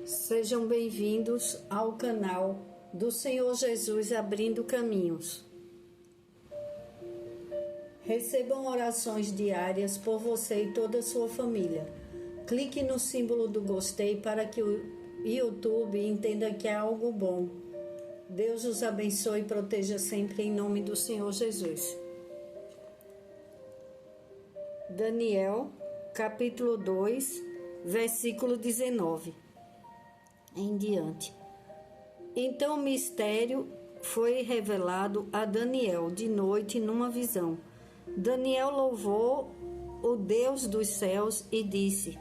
Sejam bem-vindos ao canal do Senhor Jesus Abrindo Caminhos. Recebam orações diárias por você e toda a sua família. Clique no símbolo do gostei para que o YouTube entenda que é algo bom. Deus os abençoe e proteja sempre em nome do Senhor Jesus. Daniel, capítulo 2, versículo 19 em diante. Então o mistério foi revelado a Daniel de noite numa visão. Daniel louvou o Deus dos céus e disse: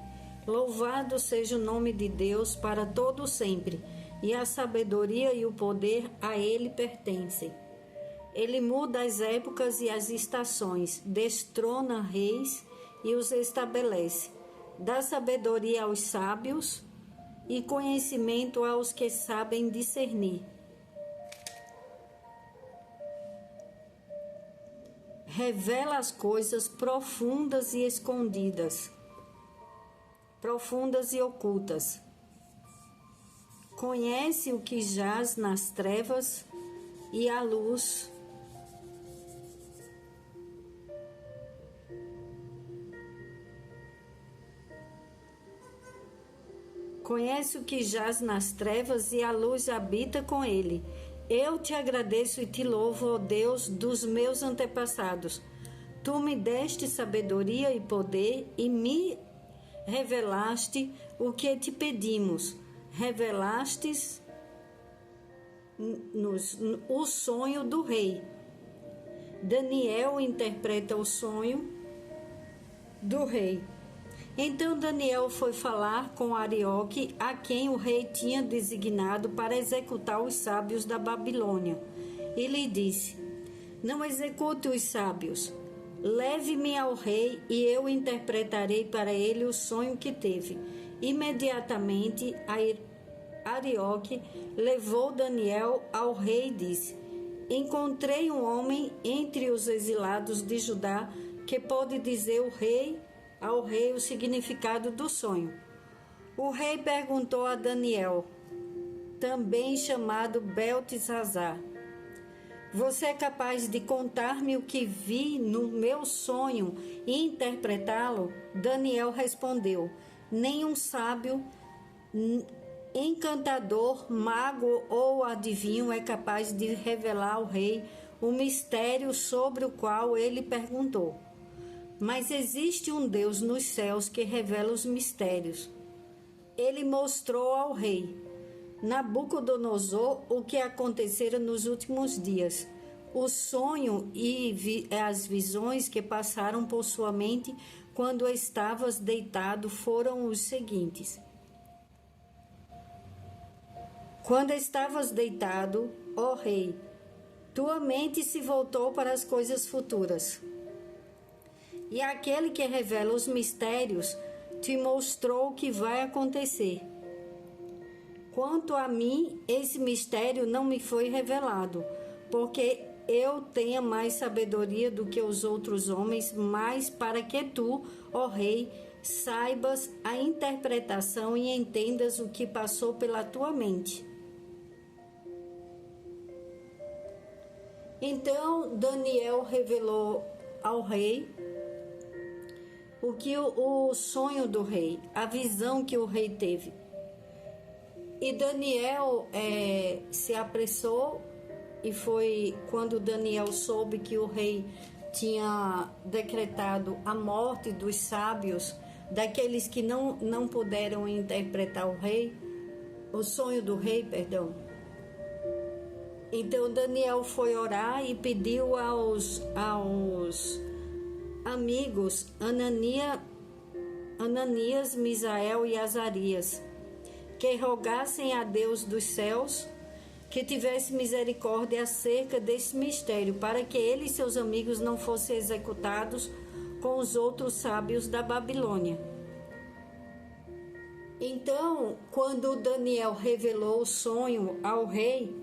Louvado seja o nome de Deus para todo sempre, e a sabedoria e o poder a ele pertencem. Ele muda as épocas e as estações, destrona reis e os estabelece, dá sabedoria aos sábios e conhecimento aos que sabem discernir. Revela as coisas profundas e escondidas, profundas e ocultas. Conhece o que jaz nas trevas e a luz. Conhece o que jaz nas trevas e a luz habita com ele. Eu te agradeço e te louvo, ó Deus dos meus antepassados. Tu me deste sabedoria e poder e me revelaste o que te pedimos. Revelastes o sonho do rei. Daniel interpreta o sonho do rei. Então Daniel foi falar com Arioque, a quem o rei tinha designado para executar os sábios da Babilônia. E lhe disse: Não execute os sábios. Leve-me ao rei e eu interpretarei para ele o sonho que teve. Imediatamente Arioque levou Daniel ao rei e disse: Encontrei um homem entre os exilados de Judá que pode dizer ao rei o significado do sonho. O rei perguntou a Daniel, também chamado Beltesazar: Você é capaz de contar-me o que vi no meu sonho e interpretá-lo? Daniel respondeu: Nenhum sábio, encantador, mago ou adivinho é capaz de revelar ao rei o mistério sobre o qual ele perguntou. Mas existe um Deus nos céus que revela os mistérios. Ele mostrou ao rei Nabucodonosor o que acontecera nos últimos dias. O sonho e as visões que passaram por sua mente quando estavas deitado foram os seguintes. Quando estavas deitado, ó rei, tua mente se voltou para as coisas futuras. E aquele que revela os mistérios te mostrou o que vai acontecer. Quanto a mim, esse mistério não me foi revelado, porque eu tenho mais sabedoria do que os outros homens, mas para que tu, ó rei, saibas a interpretação e entendas o que passou pela tua mente. Então Daniel revelou ao rei o sonho do rei, a visão que o rei teve. E Daniel se apressou, e foi quando Daniel soube que o rei tinha decretado a morte dos sábios, daqueles que não puderam interpretar o sonho do rei, perdão. Então Daniel foi orar e pediu aos amigos Ananias, Misael e Azarias que rogassem a Deus dos céus que tivesse misericórdia acerca desse mistério, para que ele e seus amigos não fossem executados com os outros sábios da Babilônia. Então, quando Daniel revelou o sonho ao rei,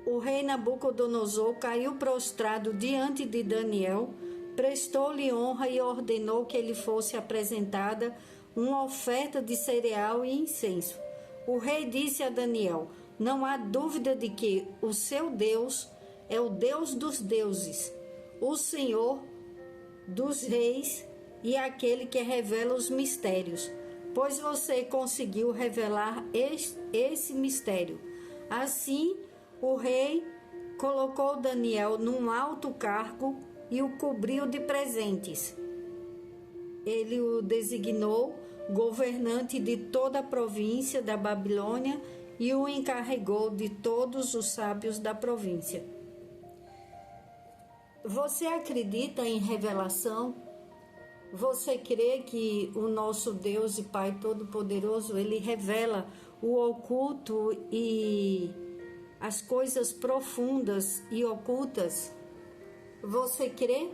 o rei Nabucodonosor caiu prostrado diante de Daniel, prestou-lhe honra e ordenou que lhe fosse apresentada uma oferta de cereal e incenso. O rei disse a Daniel: não há dúvida de que o seu Deus é o Deus dos deuses, o Senhor dos reis e aquele que revela os mistérios, pois você conseguiu revelar esse mistério. Assim, o rei colocou Daniel num alto cargo e o cobriu de presentes. Ele o designou governante de toda a província da Babilônia e o encarregou de todos os sábios da província. Você acredita em revelação? Você crê que o nosso Deus e Pai Todo-Poderoso, Ele revela o oculto e as coisas profundas e ocultas? Você crê?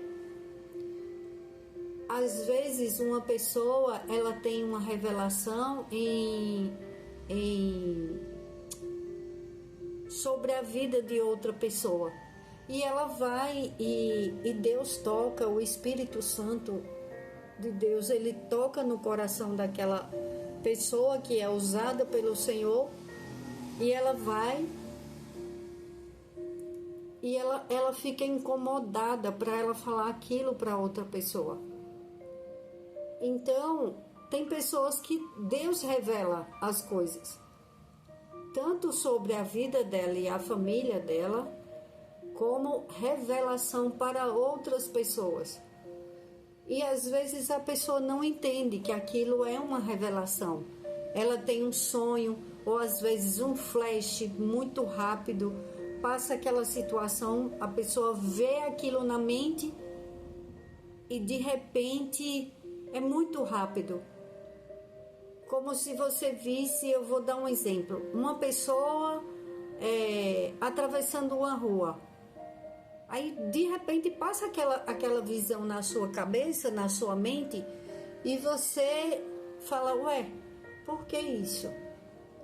Às vezes uma pessoa, ela tem uma revelação sobre a vida de outra pessoa. E ela vai e Deus toca, o Espírito Santo de Deus, ele toca no coração daquela pessoa que é usada pelo Senhor, e ela vai e ela fica incomodada para ela falar aquilo para outra pessoa. Então, tem pessoas que Deus revela as coisas, tanto sobre a vida dela e a família dela, como revelação para outras pessoas. E às vezes a pessoa não entende que aquilo é uma revelação. Ela tem um sonho, ou às vezes um flash muito rápido, passa aquela situação, a pessoa vê aquilo na mente e de repente é muito rápido. Como se você visse, eu vou dar um exemplo, uma pessoa atravessando uma rua. Aí, de repente, passa aquela visão na sua cabeça, na sua mente, e você fala, ué, por que isso?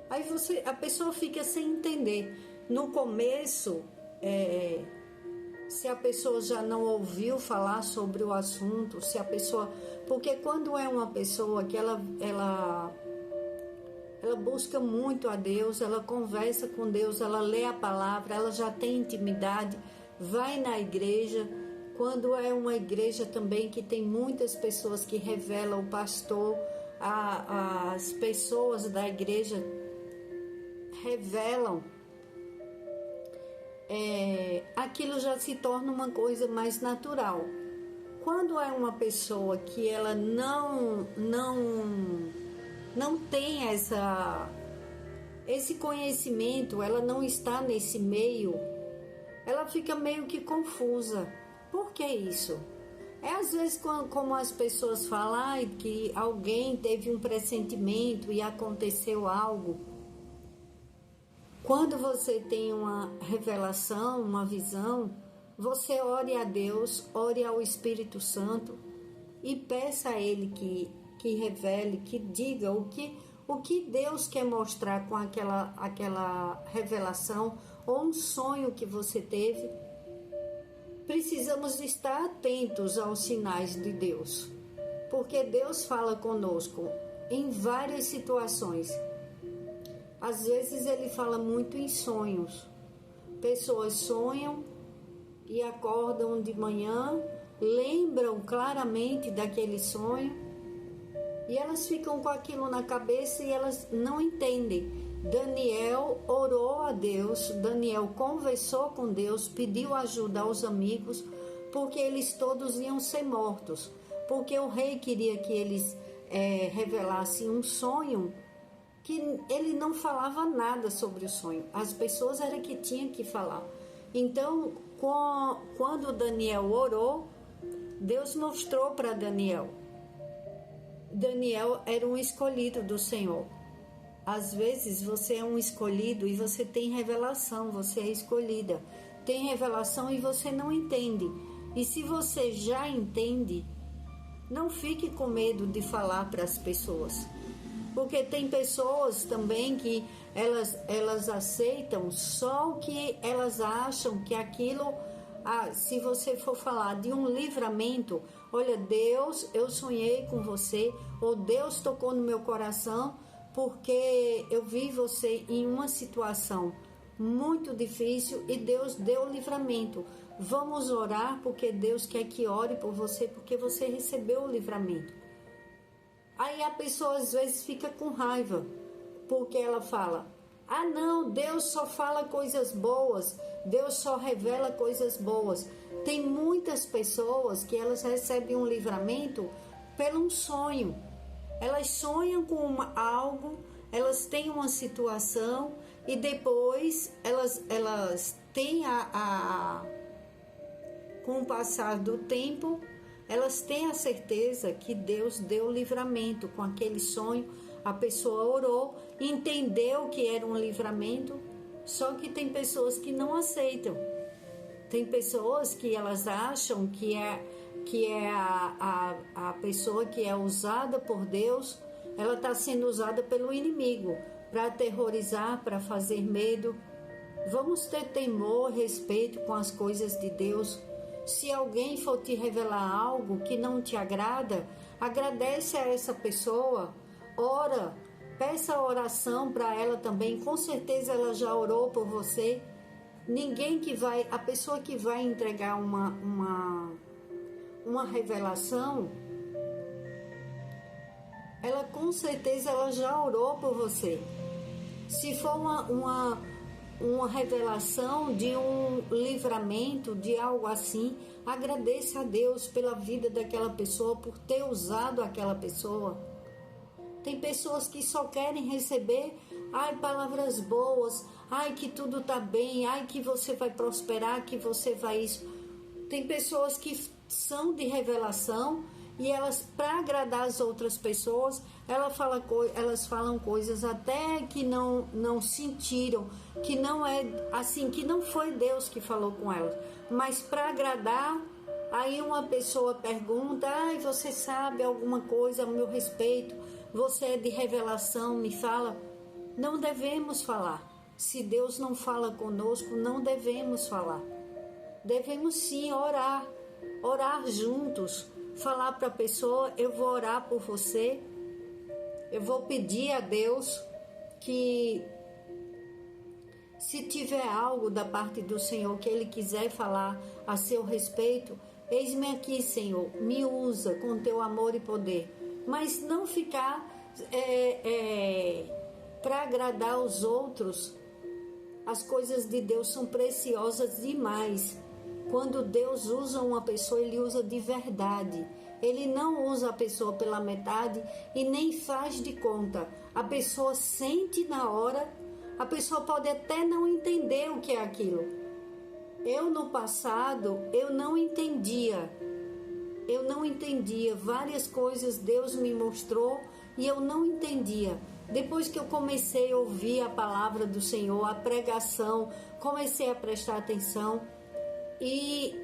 Aí a pessoa fica sem entender. No começo, se a pessoa já não ouviu falar sobre o assunto, se a pessoa... Porque quando é uma pessoa que ela busca muito a Deus, ela conversa com Deus, ela lê a palavra, ela já tem intimidade, vai na igreja. Quando é uma igreja também que tem muitas pessoas que revelam o pastor, as pessoas da igreja revelam, aquilo já se torna uma coisa mais natural. Quando é uma pessoa que ela não tem esse conhecimento, ela não está nesse meio, ela fica meio que confusa. Por que isso? Às vezes como as pessoas falam que alguém teve um pressentimento e aconteceu algo. Quando você tem uma revelação, uma visão, você ore a Deus, ore ao Espírito Santo e peça a Ele que revele, que diga o que Deus quer mostrar com aquela revelação ou um sonho que você teve. Precisamos estar atentos aos sinais de Deus, porque Deus fala conosco em várias situações. Às vezes Ele fala muito em sonhos. Pessoas sonham e acordam de manhã, lembram claramente daquele sonho e elas ficam com aquilo na cabeça e elas não entendem. Daniel orou a Deus, Daniel conversou com Deus, pediu ajuda aos amigos, porque eles todos iam ser mortos, porque o rei queria que eles revelassem um sonho que ele não falava nada sobre o sonho, as pessoas eram que tinham que falar. Então, quando Daniel orou, Deus mostrou para Daniel. Daniel era um escolhido do Senhor. Às vezes você é um escolhido e você tem revelação, você é escolhida. Tem revelação e você não entende. E se você já entende, não fique com medo de falar para as pessoas. Porque tem pessoas também que elas aceitam só o que elas acham que aquilo se você for falar de um livramento, olha, Deus, eu sonhei com você, ou Deus tocou no meu coração, porque eu vi você em uma situação muito difícil e Deus deu livramento. Vamos orar, porque Deus quer que ore por você, porque você recebeu o livramento. Aí a pessoa às vezes fica com raiva, porque ela fala: ah não, Deus só fala coisas boas, Deus só revela coisas boas. Tem muitas pessoas que elas recebem um livramento pelo um sonho. Elas sonham com algo, elas têm uma situação e depois elas têm com o passar do tempo, elas têm a certeza que Deus deu livramento com aquele sonho. A pessoa orou, entendeu que era um livramento, só que tem pessoas que não aceitam. Tem pessoas que elas acham que é a pessoa que é usada por Deus, ela está sendo usada pelo inimigo para aterrorizar, para fazer medo. Vamos ter temor, respeito com as coisas de Deus. Se alguém for te revelar algo que não te agrada, agradece a essa pessoa, ora, peça oração para ela também, com certeza ela já orou por você. A pessoa que vai entregar uma revelação, ela com certeza ela já orou por você. Se for uma revelação de um livramento, de algo assim, agradeça a Deus pela vida daquela pessoa, por ter usado aquela pessoa. Tem pessoas que só querem receber, palavras boas, que tudo tá bem, que você vai prosperar, que você vai isso. Tem pessoas que são de revelação e elas, para agradar as outras pessoas, elas falam coisas até que não sentiram, que não é assim, que não foi Deus que falou com elas, mas para agradar. Aí uma pessoa pergunta: você sabe alguma coisa a meu respeito? Você é de revelação, me fala. Não devemos falar. Se Deus não fala conosco, não devemos falar. Devemos sim orar juntos, falar para a pessoa: eu vou orar por você, eu vou pedir a Deus que, se tiver algo da parte do Senhor que Ele quiser falar a seu respeito, eis-me aqui, Senhor, me usa com teu amor e poder. Mas não ficar para agradar os outros. As coisas de Deus são preciosas demais. Quando Deus usa uma pessoa, Ele usa de verdade. Ele não usa a pessoa pela metade e nem faz de conta. A pessoa sente na hora, a pessoa pode até não entender o que é aquilo. Eu, no passado, eu não entendia várias coisas Deus me mostrou e eu não entendia. Depois que eu comecei a ouvir a palavra do Senhor, a pregação, comecei a prestar atenção e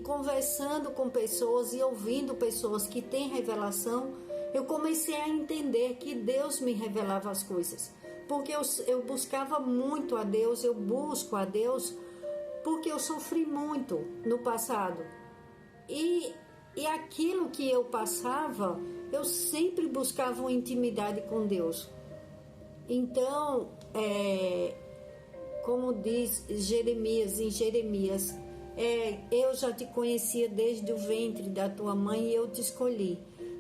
conversando com pessoas e ouvindo pessoas que têm revelação, eu comecei a entender que Deus me revelava as coisas. Porque eu buscava muito a Deus, eu busco a Deus porque eu sofri muito no passado. E aquilo que eu passava, eu sempre buscava uma intimidade com Deus. Então, como diz Jeremias, em Jeremias, eu já te conhecia desde o ventre da tua mãe e eu te escolhi.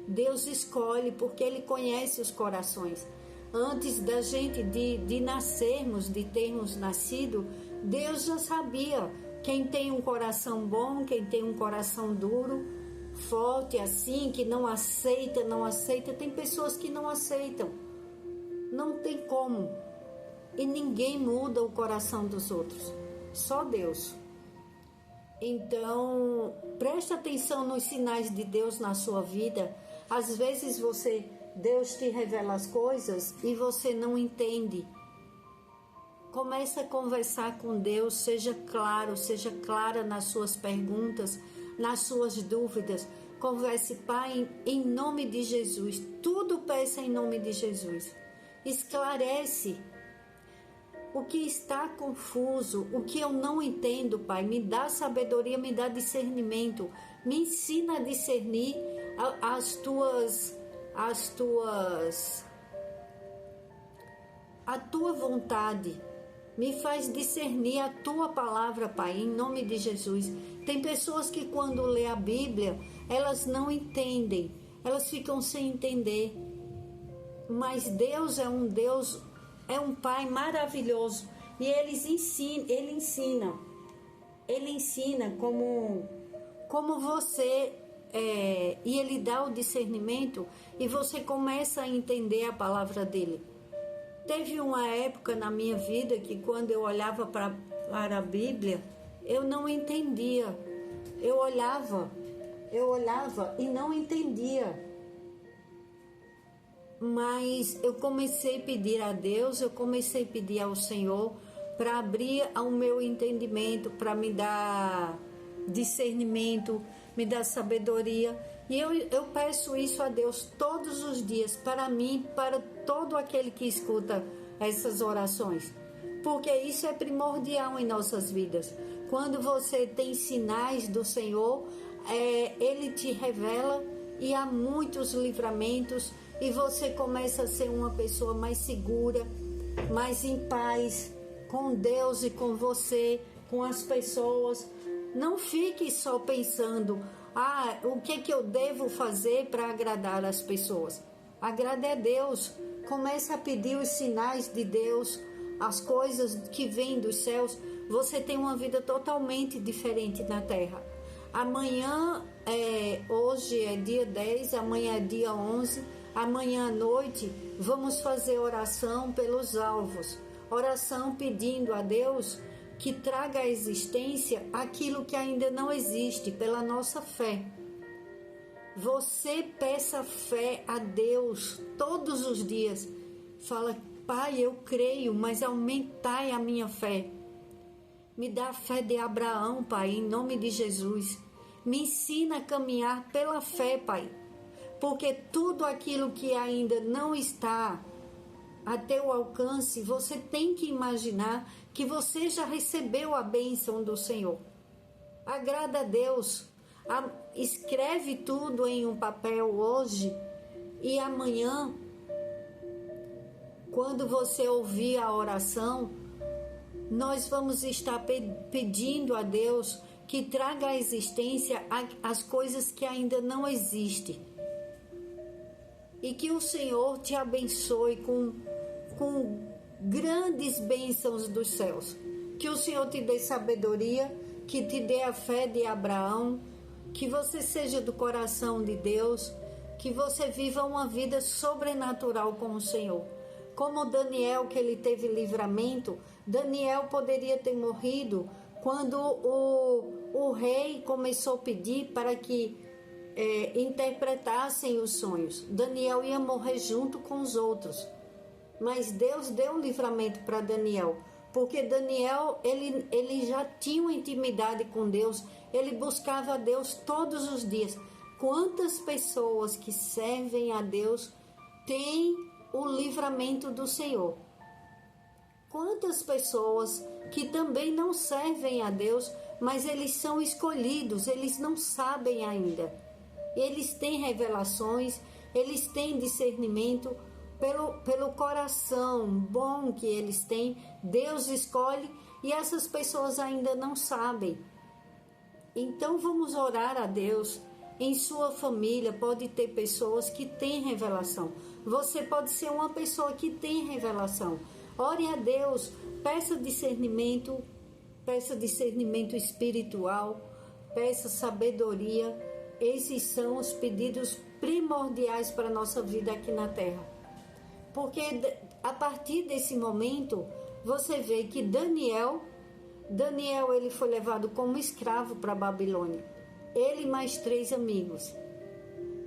Deus escolhe porque Ele conhece os corações. Antes da gente de nascermos, de termos nascido, Deus já sabia quem tem um coração bom, quem tem um coração duro, forte assim, que não aceita. Tem pessoas que não aceitam. Não tem como. E ninguém muda o coração dos outros. Só Deus. Então, preste atenção nos sinais de Deus na sua vida. Às vezes Deus te revela as coisas e você não entende. Comece a conversar com Deus, seja clara nas suas perguntas, nas suas dúvidas. Converse, Pai, em nome de Jesus. Tudo peça em nome de Jesus. Esclarece. o que está confuso, o que eu não entendo, Pai. Me dá sabedoria, me dá discernimento. Me ensina a discernir a tua vontade. Me faz discernir a tua palavra, Pai, em nome de Jesus. Tem pessoas que quando lê a Bíblia, elas não entendem, elas ficam sem entender. Mas Deus é um Deus, é um Pai maravilhoso. E Ele ensina como você, e Ele dá o discernimento e você começa a entender a palavra dEle. Teve uma época na minha vida que quando eu olhava para a Bíblia, eu não entendia. Eu olhava e não entendia. Mas eu comecei a pedir a Deus, eu comecei a pedir ao Senhor para abrir o meu entendimento, para me dar discernimento, me dar sabedoria. E eu peço isso a Deus todos os dias, para mim, para todo aquele que escuta essas orações. Porque isso é primordial em nossas vidas. Quando você tem sinais do Senhor, Ele te revela e há muitos livramentos e você começa a ser uma pessoa mais segura, mais em paz com Deus e com você, com as pessoas. Não fique só pensando, o que eu devo fazer para agradar as pessoas. Agrade a Deus. Comece a pedir os sinais de Deus, as coisas que vêm dos céus. Você tem uma vida totalmente diferente na terra. Amanhã, hoje é dia 10, amanhã é dia 11, amanhã à noite vamos fazer oração pelos alvos. Oração pedindo a Deus que traga à existência aquilo que ainda não existe pela nossa fé. Você peça fé a Deus todos os dias. Fala, Pai, eu creio, mas aumentai a minha fé. Me dá a fé de Abraão, Pai, em nome de Jesus. Me ensina a caminhar pela fé, Pai. Porque tudo aquilo que ainda não está a teu alcance, você tem que imaginar que você já recebeu a bênção do Senhor. Agrada a Deus. Escreve tudo em um papel hoje e amanhã, quando você ouvir a oração, nós vamos estar pedindo a Deus que traga à existência as coisas que ainda não existem. E que o Senhor te abençoe com grandes bênçãos dos céus. Que o Senhor te dê sabedoria, que te dê a fé de Abraão, que você seja do coração de Deus, que você viva uma vida sobrenatural com o Senhor. Como Daniel, que ele teve livramento, Daniel poderia ter morrido quando o rei começou a pedir para que interpretassem os sonhos. Daniel ia morrer junto com os outros. Mas Deus deu livramento para Daniel, porque Daniel ele já tinha uma intimidade com Deus, ele buscava a Deus todos os dias. Quantas pessoas que servem a Deus têm o livramento do Senhor? Quantas pessoas que também não servem a Deus, mas eles são escolhidos, eles não sabem ainda. Eles têm revelações, eles têm discernimento, pelo coração bom que eles têm, Deus escolhe e essas pessoas ainda não sabem. Então vamos orar a Deus. Em sua família pode ter pessoas que têm revelação. Você pode ser uma pessoa que tem revelação. Ore a Deus, peça discernimento espiritual, peça sabedoria. Esses são os pedidos primordiais para a nossa vida aqui na terra. Porque a partir desse momento, você vê que Daniel ele foi levado como escravo para a Babilônia. Ele mais 3 amigos.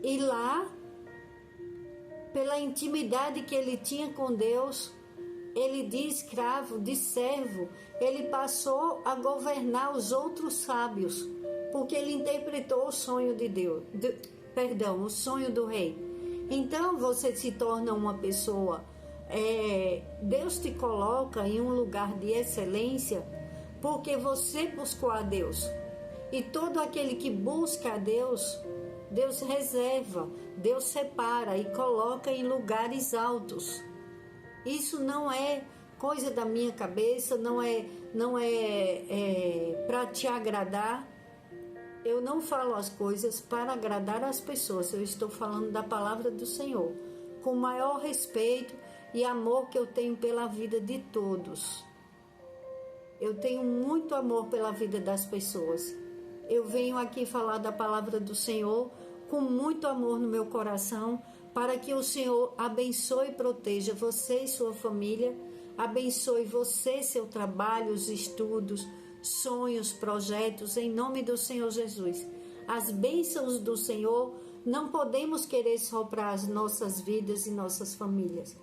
E lá, pela intimidade que ele tinha com Deus, ele de escravo, de servo, ele passou a governar os outros sábios, porque ele interpretou o sonho de Deus, o sonho do rei. Então você se torna uma pessoa Deus te coloca em um lugar de excelência porque você buscou a Deus. E todo aquele que busca a Deus, Deus reserva, Deus separa e coloca em lugares altos. Isso não é coisa da minha cabeça, não é para te agradar. Eu não falo as coisas para agradar as pessoas, eu estou falando da palavra do Senhor, com o maior respeito e amor que eu tenho pela vida de todos. Eu tenho muito amor pela vida das pessoas. Eu venho aqui falar da palavra do Senhor com muito amor no meu coração, para que o Senhor abençoe e proteja você e sua família, abençoe você, seu trabalho, os estudos, sonhos, projetos, em nome do Senhor Jesus. As bênçãos do Senhor não podemos querer só para as nossas vidas e nossas famílias.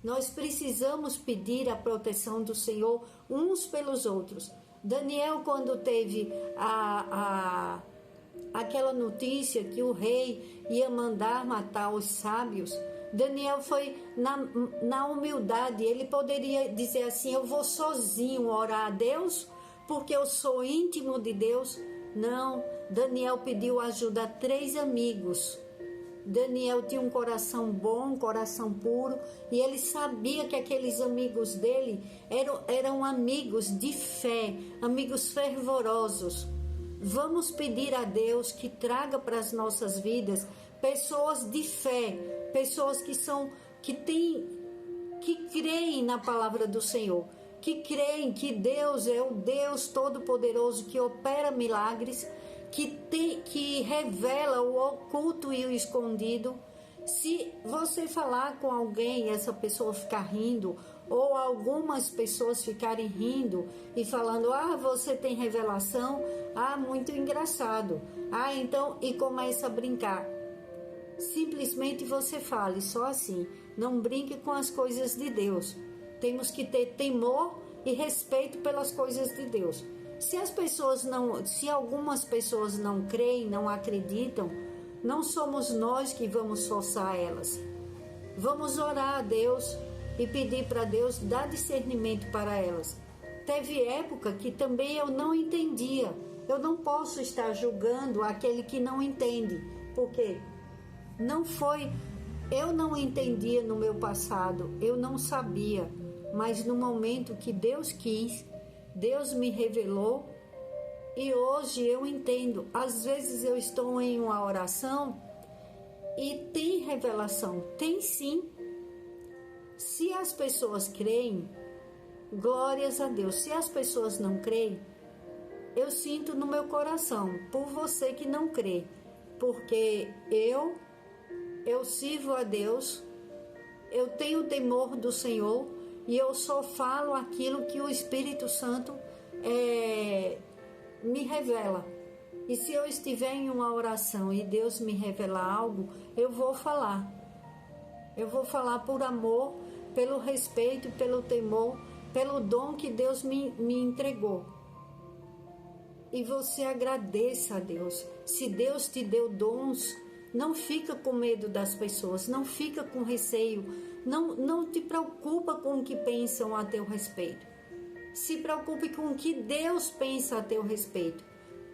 Nós precisamos pedir a proteção do Senhor uns pelos outros. Daniel, quando teve aquela notícia que o rei ia mandar matar os sábios, Daniel foi na humildade. Ele poderia dizer assim: eu vou sozinho orar a Deus porque eu sou íntimo de Deus. Não, Daniel pediu ajuda a 3 amigos. Daniel tinha um coração bom, um coração puro, e ele sabia que aqueles amigos dele eram amigos de fé, amigos fervorosos. Vamos pedir a Deus que traga para as nossas vidas pessoas de fé, pessoas que creem na palavra do Senhor, que creem que Deus é o Deus Todo-Poderoso que opera milagres, que revela o oculto e o escondido. Se você falar com alguém e essa pessoa ficar rindo, ou algumas pessoas ficarem rindo e falando: você tem revelação, muito engraçado, então, e começa a brincar. Simplesmente você fale só assim, não brinque com as coisas de Deus. Temos que ter temor e respeito pelas coisas de Deus. Se algumas pessoas não creem, não acreditam, não somos nós que vamos forçar elas. Vamos orar a Deus e pedir para Deus dar discernimento para elas. Teve época que também eu não entendia. Eu não posso estar julgando aquele que não entende, porque eu não entendia no meu passado, eu não sabia, mas no momento que Deus quis, Deus me revelou e hoje eu entendo. Às vezes eu estou em uma oração e tem revelação, tem sim. Se as pessoas creem, glórias a Deus. Se as pessoas não creem, eu sinto no meu coração por você que não crê, porque eu sirvo a Deus, eu tenho temor do Senhor e eu só falo aquilo que o Espírito Santo me revela. E se eu estiver em uma oração e Deus me revelar algo, eu vou falar. Eu vou falar por amor, pelo respeito, pelo temor, pelo dom que Deus me entregou. E você agradeça a Deus. Se Deus te deu dons, não fica com medo das pessoas, não fica com receio, não te preocupa com o que pensam a teu respeito. Se preocupe com o que Deus pensa a teu respeito.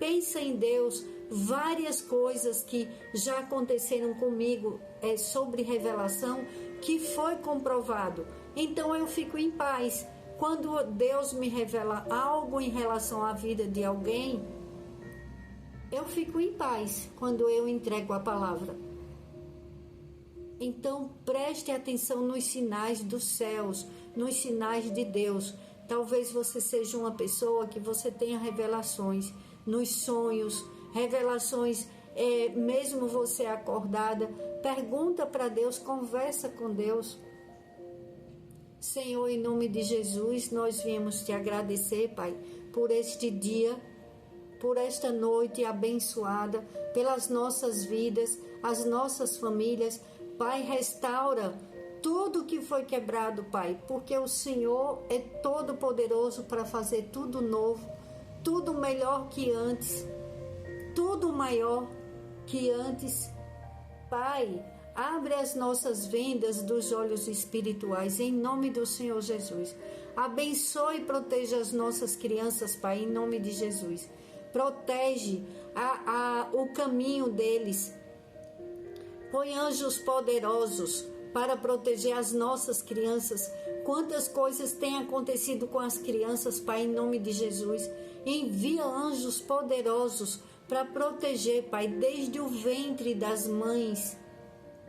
Pensa em Deus. Várias coisas que já aconteceram comigo sobre revelação, que foi comprovado. Então eu fico em paz. Quando Deus me revela algo em relação à vida de alguém, eu fico em paz quando eu entrego a palavra. Então preste atenção nos sinais dos céus, nos sinais de Deus. Talvez você seja uma pessoa que você tenha revelações nos sonhos, revelações, mesmo você acordada. Pergunta para Deus, conversa com Deus. Senhor, em nome de Jesus, nós viemos te agradecer, Pai, por este dia, por esta noite abençoada, pelas nossas vidas, as nossas famílias. Pai, restaura tudo que foi quebrado, Pai, porque o Senhor é todo poderoso para fazer tudo novo, tudo melhor que antes, tudo maior que antes. Pai, Abre as nossas vendas dos olhos espirituais, em nome do Senhor Jesus. Abençoe e proteja as nossas crianças, Pai, em nome de Jesus. Protege o caminho deles. Põe anjos poderosos para proteger as nossas crianças. Quantas coisas têm acontecido com as crianças, Pai, em nome de Jesus. Envia anjos poderosos para proteger, Pai, desde o ventre das mães.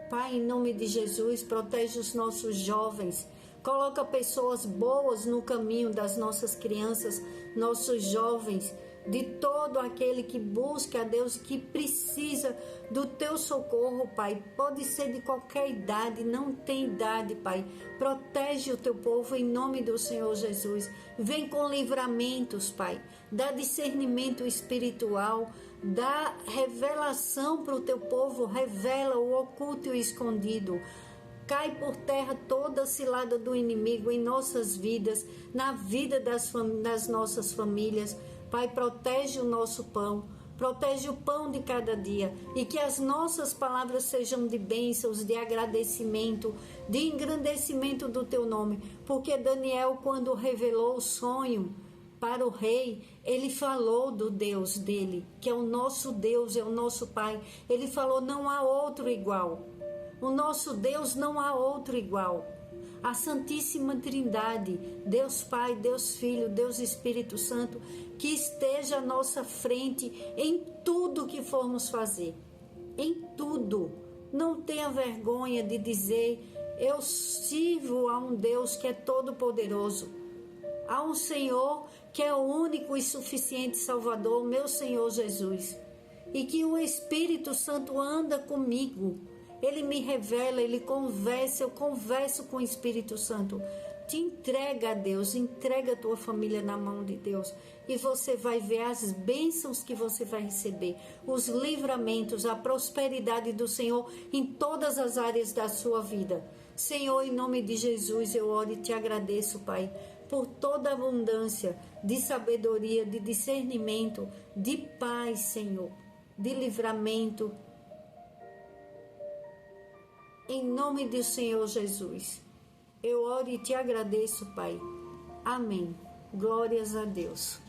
Pai, em nome de Jesus, protege os nossos jovens. Coloca pessoas boas no caminho das nossas crianças, nossos jovens, de todo aquele que busca a Deus, que precisa do teu socorro, Pai. Pode ser de qualquer idade, não tem idade, Pai. Protege o teu povo em nome do Senhor Jesus. Vem com livramentos, Pai. Dá discernimento espiritual, dá revelação para o teu povo, revela o oculto e o escondido. Cai por terra toda a cilada do inimigo em nossas vidas, na vida das nossas famílias. Pai, protege o nosso pão, protege o pão de cada dia e que as nossas palavras sejam de bênçãos, de agradecimento, de engrandecimento do teu nome. Porque Daniel, quando revelou o sonho para o rei, ele falou do Deus dele, que é o nosso Deus, é o nosso Pai. Ele falou: não há outro igual. O nosso Deus não há outro igual. A Santíssima Trindade, Deus Pai, Deus Filho, Deus Espírito Santo, que esteja à nossa frente em tudo que formos fazer. Em tudo. Não tenha vergonha de dizer: eu sirvo a um Deus que é todo-poderoso. Há um Senhor que é o único e suficiente Salvador, meu Senhor Jesus. E que o Espírito Santo anda comigo. Ele me revela, ele conversa, eu converso com o Espírito Santo. Te entrega a Deus, entrega a tua família na mão de Deus. E você vai ver as bênçãos que você vai receber, os livramentos, a prosperidade do Senhor em todas as áreas da sua vida. Senhor, em nome de Jesus, eu oro e te agradeço, Pai, por toda a abundância de sabedoria, de discernimento, de paz, Senhor, de livramento. Em nome do Senhor Jesus, eu oro e te agradeço, Pai. Amém. Glórias a Deus.